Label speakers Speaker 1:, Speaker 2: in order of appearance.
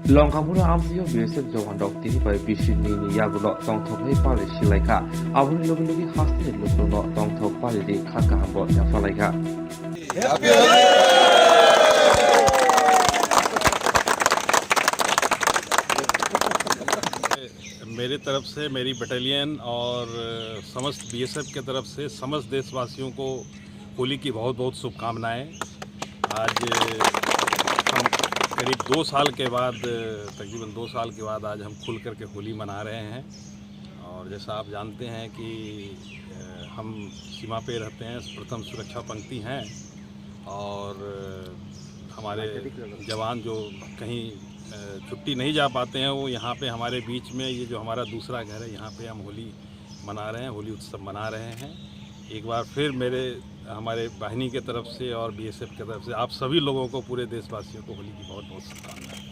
Speaker 1: Longkamura Amphio BSF Jawan Dog Tini by Bishini Yagulo Tong Tok Pali Shilaika. Abun Logi Hasti Lukuno Tong Tok Pali Kaka Hambo Yafalaika.
Speaker 2: मेरी तरफ से मेरी battalion और समस्त BSF के तरफ से समस्त देशवासियों को होली की बहुत बहुत शुभकामनाएं। आज हम करीब 2 साल के बाद तकरीबन 2 साल के बाद आज हम खुल करके होली मना रहे हैं। और जैसा आप जानते हैं कि हम सीमा पे रहते हैं, प्रथम सुरक्षा पंक्ति हैं और हमारे जवान जो कहीं छुट्टी नहीं जा पाते हैं वो यहाँ पे हमारे बीच में, ये जो हमारा दूसरा घर है, यहाँ पे हम होली मना रहे हैं, होली उत्सव मना रहे हैं। एक बार फिर हमारे वाहिनी के तरफ से और बीएसएफ की तरफ से आप सभी लोगों को, पूरे देशवासियों को होली की बहुत बहुत शुभकामनाएं।